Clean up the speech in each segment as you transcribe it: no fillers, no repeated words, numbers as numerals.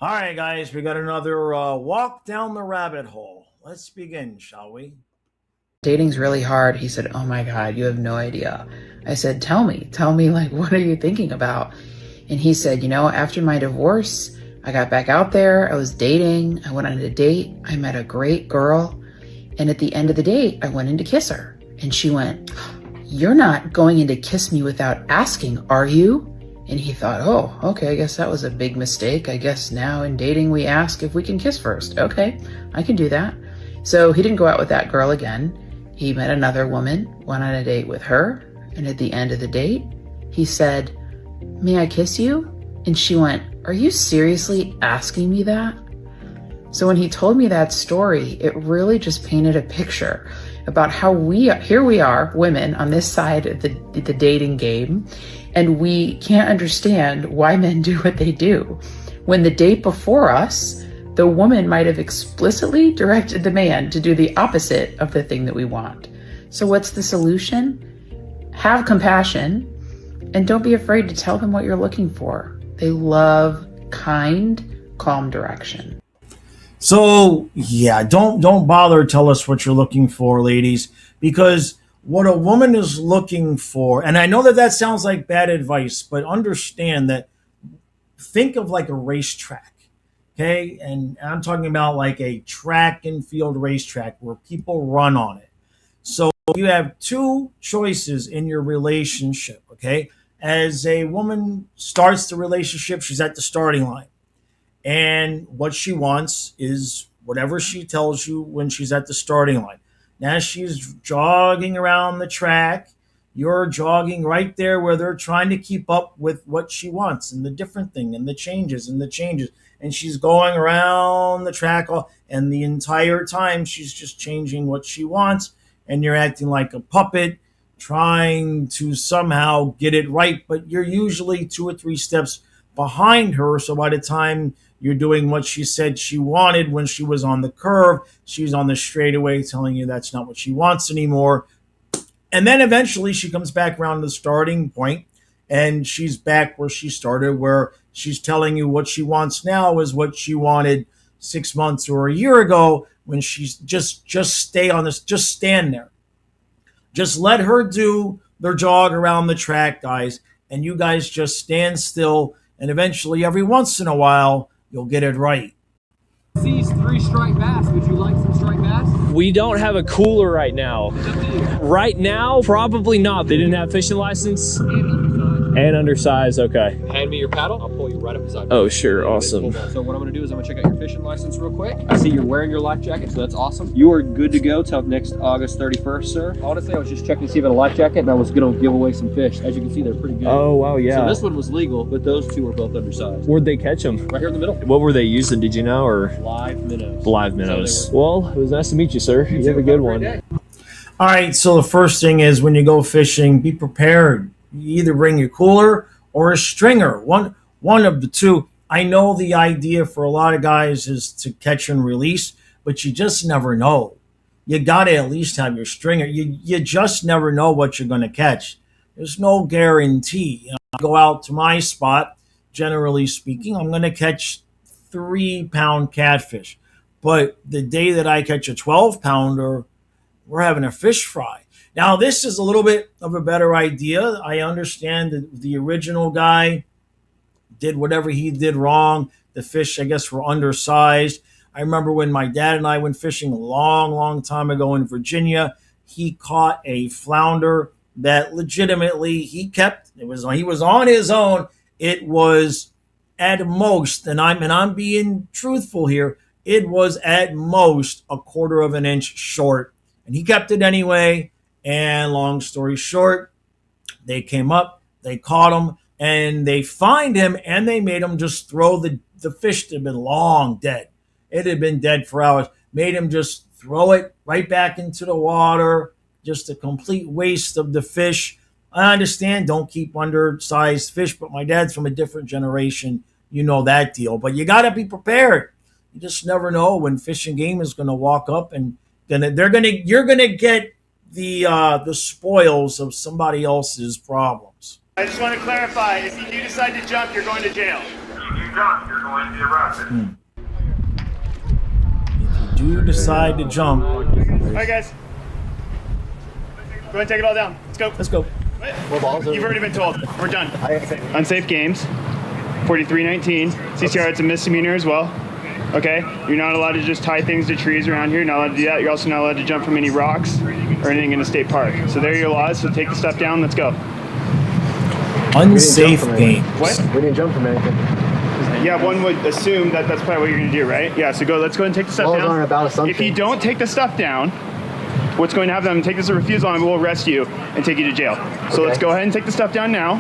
All right, guys, we got another walk down the rabbit hole. Let's begin, shall we? Dating's really hard. He said, oh my God, you have no idea. I said, tell me, like, what are you thinking about? And he said, after my divorce, I got back out there. I was dating. I went on a date. I met a great girl. And at the end of the date, I went in to kiss her. And she went, you're not going in to kiss me without asking, are you? And he thought, oh, okay, I guess that was a big mistake. I guess now in dating, we ask if we can kiss first. Okay, I can do that. So he didn't go out with that girl again. He met another woman, went on a date with her, and at the end of the date, he said, may I kiss you? And she went, are you seriously asking me that? So when he told me that story, it really just painted a picture about how here we are, women on this side of the dating game, and we can't understand why men do what they do. When the date before us, the woman might have explicitly directed the man to do the opposite of the thing that we want. So what's the solution? Have compassion and don't be afraid to tell them what you're looking for. They love kind, calm direction. So yeah, don't bother to tell us what you're looking for, ladies, because what a woman is looking for, and I know that sounds like bad advice, but understand that think of like a racetrack, okay? And I'm talking about like a track and field racetrack where people run on it. So you have two choices in your relationship, okay? As a woman starts the relationship, she's at the starting line. And what she wants is whatever she tells you when she's at the starting line. Now she's jogging around the track. You're jogging right there where they're trying to keep up with what she wants and the different thing and the changes and the changes. And she's going around the track and the entire time she's just changing what she wants. And you're acting like a puppet trying to somehow get it right. But you're usually two or three steps behind her. So by the time you're doing what she said she wanted when she was on the curve, she's on the straightaway telling you that's not what she wants anymore. And then eventually she comes back around to the starting point and she's back where she started, where she's telling you what she wants now is what she wanted 6 months or a year ago when she's just stay on this, just stand there. Just let her do their jog around the track, guys, and you guys just stand still, and eventually every once in a while you'll get it right. Sees three striped bass. Would you like some striped bass? We don't have a cooler right now. Right now, probably not. They didn't have fishing license. And undersized, okay. Hand me your paddle. I'll pull you right up beside me. Oh, sure, awesome. So what I'm gonna do is I'm gonna check out your fishing license real quick. I see you're wearing your life jacket, so that's awesome. You are good to go till next August 31st, sir. Honestly, I was just checking to see if I had a life jacket, and I was gonna give away some fish. As you can see, they're pretty good. Oh, wow, yeah. So this one was legal, but those two are both undersized. Where'd they catch them? Right here in the middle. What were they using, did you know, or? Live minnows. Live minnows. Well, it was nice to meet you, sir. You have a good one. All right, so the first thing is when you go fishing, be prepared. You either bring your cooler or a stringer, one of the two. I know the idea for a lot of guys is to catch and release, but you just never know. You got to at least have your stringer. You just never know what you're going to catch. There's no guarantee. I go out to my spot, generally speaking, I'm going to catch 3 pound catfish. But the day that I catch a 12 pounder, we're having a fish fry. Now, this is a little bit of a better idea. I understand that the original guy did whatever he did wrong. The fish, I guess, were undersized. I remember when my dad and I went fishing a long, long time ago in Virginia. He caught a flounder that legitimately he was on his own. It was at most, and I'm being truthful here, it was at most a quarter of an inch short. And he kept it anyway. And long story short, they came up, they caught him, and they fined him, and they made him just throw the fish that had been long dead. It had been dead for hours. Made him just throw it right back into the water. Just a complete waste of the fish. I understand, don't keep undersized fish, but my dad's from a different generation. You know that deal. But you got to be prepared. You just never know when Fish and Game is going to walk up and you're going to get the spoils of somebody else's problems. I just want to clarify, if you do decide to jump, you're going to jail. jump, you're going to be arrested. If you do decide to jump, All right, guys. Go ahead and take it all down. Let's go. let's go. You've already been told. We're done. Unsafe games. 4319. CCR, it's a misdemeanor as well. Okay? You're not allowed to just tie things to trees around here. You're not allowed to do that. You're also not allowed to jump from any rocks or anything in a state park. So there are your laws. So take the stuff down. Let's go. Unsafe games. What? We didn't jump from anything. Yeah, one would assume that that's probably what you're going to do, right? Yeah, so let's go ahead and take the stuff Laws down. aren't about assumptions. If you don't take the stuff down, what's going to happen, take this as a refusal and we'll arrest you and take you to jail. So Okay. let's go ahead and take the stuff down now,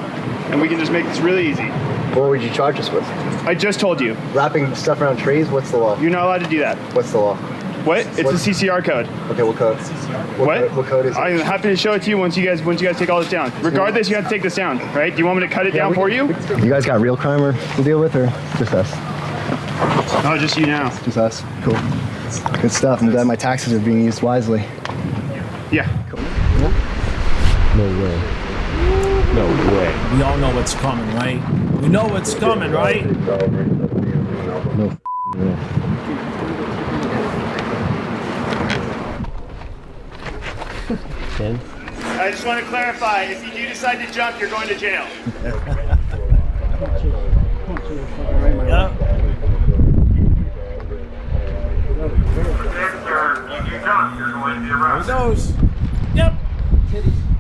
and we can just make this really easy. What would you charge us with? I just told you, Wrapping stuff around trees? What's the law? you're not allowed to do that. What's the law? What? It's What? a CCR code. Okay, what code? What? What code is it? I'm happy to show it to you once you guys take all this down. Regardless, you have to take this down, right? Do you want me to cut it down for you? You guys got real crime to deal with, or just us? No, just you now. Just us. Cool. Good stuff. I'm glad my taxes are being used wisely. Yeah. No way. No way. We all know what's coming, right? We know what's coming, right? No way. Ken? I just want to clarify, if you do decide to jump, you're going to jail. Yeah. If you jump, you're going to be There he arrested. goes. Yep.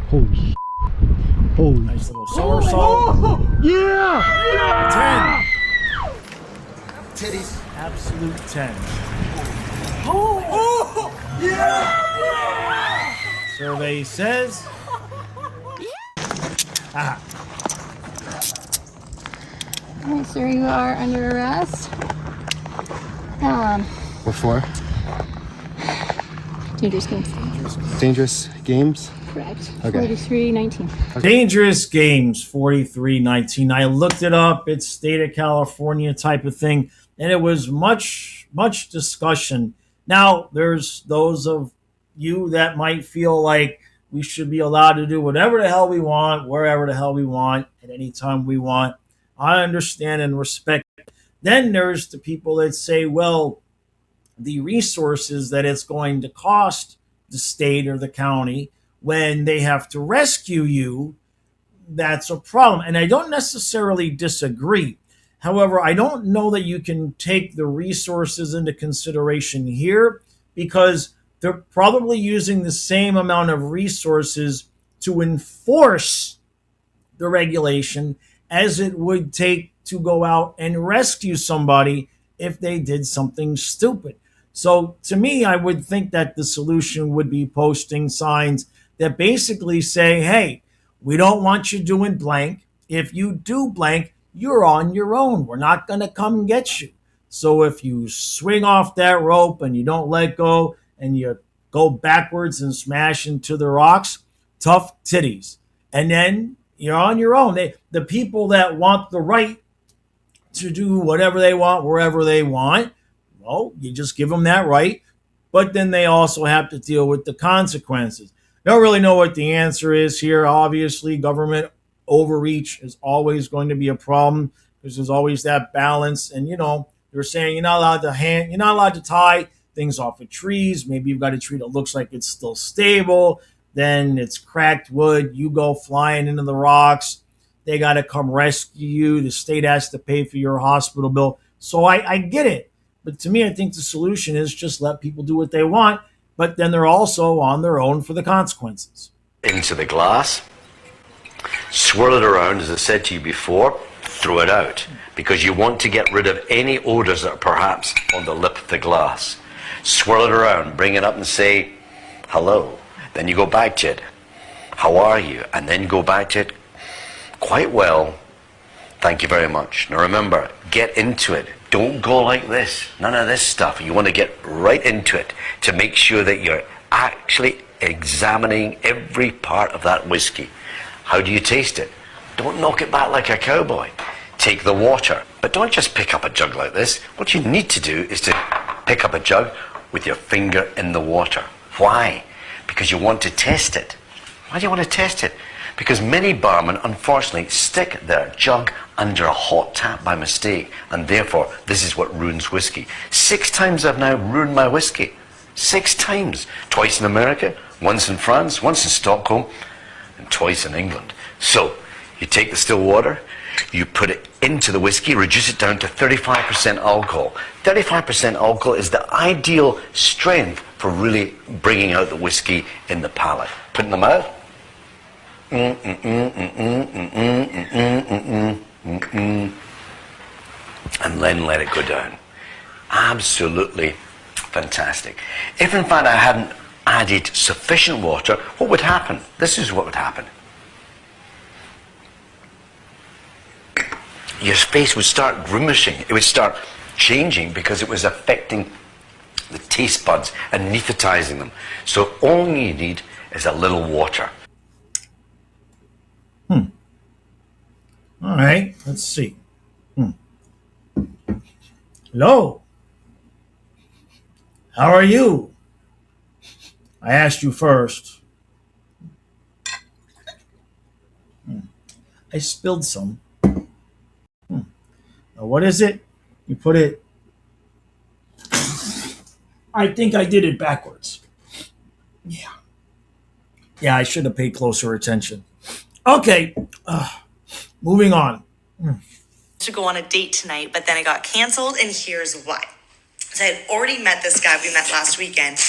Holy sh**. Holy. Nice little somersault. Yeah! 10. Titties. Absolute 10. Survey says. Ah, All right, sir, you are under arrest. What for? Dangerous games. Dangerous games? Correct. Okay. 4319. Dangerous Games 4319. I looked it up. It's state of California type of thing. And it was much discussion. Now, there's those of you that might feel like we should be allowed to do whatever the hell we want, wherever the hell we want, at any time we want. I understand and respect. Then there's the people that say, well, the resources that it's going to cost the state or the county when they have to rescue you, that's a problem. And I don't necessarily disagree. However, I don't know that you can take the resources into consideration here because they're probably using the same amount of resources to enforce the regulation as it would take to go out and rescue somebody if they did something stupid. So to me, I would think that the solution would be posting signs that basically say, hey, we don't want you doing blank. If you do blank, you're on your own. We're not going to come get you. So if you swing off that rope and you don't let go and you go backwards and smash into the rocks, tough titties. And then you're on your own. The people that want the right to do whatever they want, wherever they want, well, you just give them that right. But then they also have to deal with the consequences. Don't really know what the answer is here. Obviously, government overreach is always going to be a problem because there's always that balance. And, they're saying you're not allowed to tie things off of trees. Maybe you've got a tree that looks like it's still stable. Then it's cracked wood. You go flying into the rocks. They got to come rescue you. The state has to pay for your hospital bill. So I get it. But to me, I think the solution is just let people do what they want. But then they're also on their own for the consequences. Into the glass, swirl it around, as I said to you before, throw it out, because you want to get rid of any odors that are perhaps on the lip of the glass. Swirl it around, bring it up and say, hello. Then you go back to it, how are you? And then go back to it, quite well, thank you very much. Now remember, get into it. Don't go like this. None of this stuff. You want to get right into it to make sure that you're actually examining every part of that whiskey. How do you taste it? Don't knock it back like a cowboy. Take the water. But don't just pick up a jug like this. What you need to do is to pick up a jug with your finger in the water. Why? Because you want to test it. Why do you want to test it? Because many barmen, unfortunately, stick their jug under a hot tap by mistake, and therefore this is what ruins whiskey. 6 times I've now ruined my whiskey. 6 times. Twice in America, once in France, once in Stockholm, and twice in England. So, you take the still water, you put it into the whiskey, reduce it down to 35% alcohol. 35% alcohol is the ideal strength for really bringing out the whiskey in the palate. Put in the mouth. And then let it go down. Absolutely fantastic. If in fact I hadn't added sufficient water, what would happen? This is what would happen. Your face would start grimacing. It would start changing because it was affecting the taste buds, anesthetizing them. So all you need is a little water. All right, let's see. Hello. How are you? I asked you first. I spilled some. Now what is it? You put it... I think I did it backwards. Yeah. Yeah, I should have paid closer attention. Okay. Moving on. To go on a date tonight, but then it got canceled, and here's why. So I had already met this guy we met last weekend,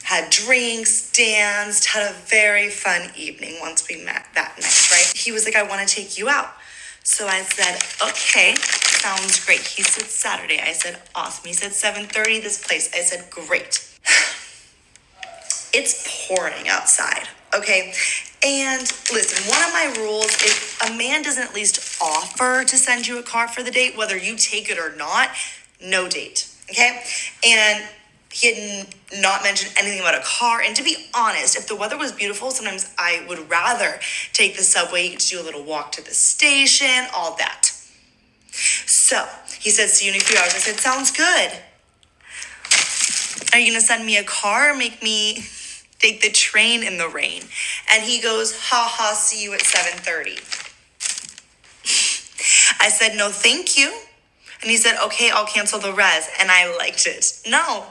had drinks, danced, had a very fun evening once we met that night, right? He was like, I want to take you out. So I said, okay, sounds great. He said Saturday. I said, awesome. He said 7:30 this place. I said, great. It's pouring outside, okay? And listen, one of my rules, if a man doesn't at least offer to send you a car for the date, whether you take it or not, no date, okay? And he had not mentioned anything about a car. And to be honest, if the weather was beautiful, sometimes I would rather take the subway. You could do a little walk to the station, all that. So he said, see you in a few hours. I said, sounds good. Are you going to send me a car or make me take the train in the rain? And he goes, ha ha, see you at 7:30. I said, no, thank you. And he said, okay, I'll cancel the res. And I liked it. No,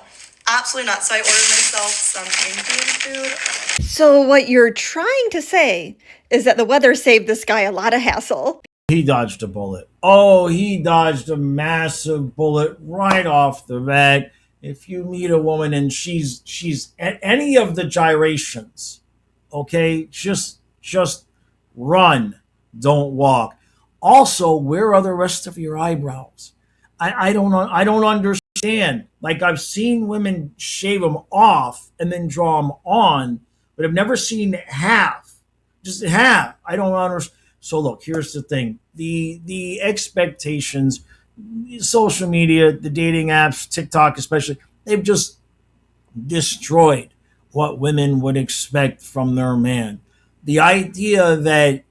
absolutely not. So I ordered myself some Indian food. So what you're trying to say is that the weather saved this guy a lot of hassle. He dodged a bullet. Oh, he dodged a massive bullet right off the bat. If you meet a woman and she's at any of the gyrations, okay, just run, don't walk. Also, where are the rest of your eyebrows? I don't understand. Like, I've seen women shave them off and then draw them on, but I've never seen half. Just half. I don't understand. So look, here's the thing. The expectations, social media, the dating apps, TikTok especially, they've just destroyed what women would expect from their man. The idea that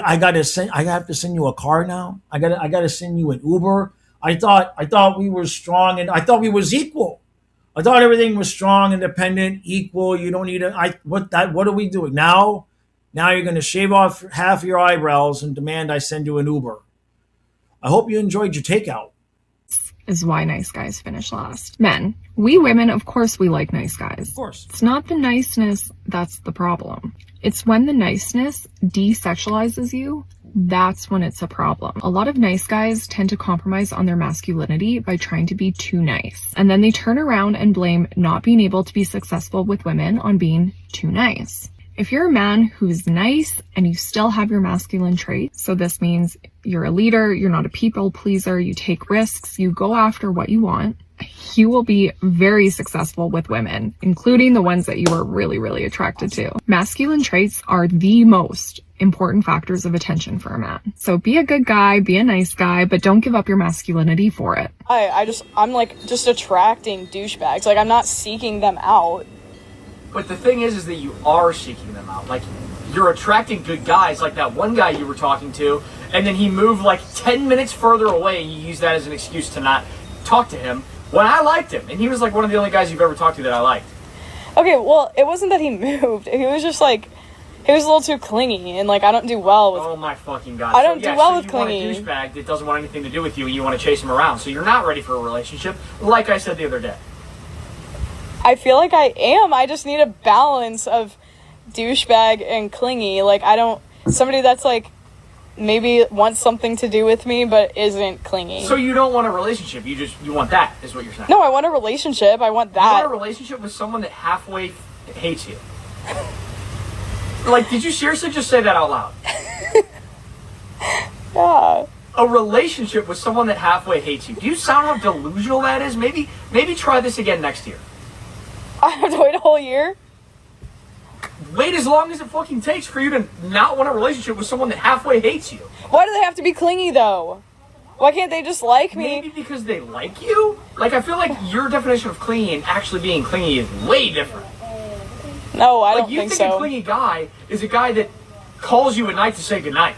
I have to send you a car now. I got to send you an Uber. I thought we were strong, and I thought we was equal. I thought everything was strong, independent, equal. You don't need what are we doing now? Now you're going to shave off half your eyebrows and demand I send you an Uber. I hope you enjoyed your takeout. Is why nice guys finish last. Men, we women, of course we like nice guys. Of course. It's not the niceness that's the problem. It's when the niceness desexualizes you, that's when it's a problem. A lot of nice guys tend to compromise on their masculinity by trying to be too nice. And then they turn around and blame not being able to be successful with women on being too nice. If you're a man who's nice and you still have your masculine traits, so this means you're a leader, you're not a people pleaser, you take risks, you go after what you want, you will be very successful with women, including the ones that you are really, really attracted to. Masculine traits are the most important factors of attention for a man. So be a good guy, be a nice guy, but don't give up your masculinity for it. I'm like just attracting douchebags. Like, I'm not seeking them out. But the thing is that you are seeking them out. Like, you're attracting good guys, like that one guy you were talking to, and then he moved like 10 minutes further away, and you use that as an excuse to not talk to him, when I liked him. And he was like one of the only guys you've ever talked to that I liked. Okay, well, it wasn't that he moved. He was just like, He was a little too clingy, and like I don't do well with. Oh my fucking god! I don't do well with you clingy. Want a douchebag that doesn't want anything to do with you, and you want to chase him around. So you're not ready for a relationship, like I said the other day. I feel like I am. I just need a balance of douchebag and clingy. Like I don't somebody that's like maybe wants something to do with me but isn't clingy. So you don't want a relationship. You want that, is what you're saying. No, I want a relationship. I want that. You want a relationship with someone that halfway hates you. Like, did you seriously just say that out loud? Yeah. A relationship with someone that halfway hates you. Do you sound how delusional that is? Maybe try this again next year. I have to wait a whole year? Wait as long as it fucking takes for you to not want a relationship with someone that halfway hates you. Why do they have to be clingy though? Why can't they just like me? Maybe because they like you? Like, I feel like your definition of clingy and actually being clingy is way different. No, I don't think so. A clingy guy is a guy that calls you at night to say goodnight.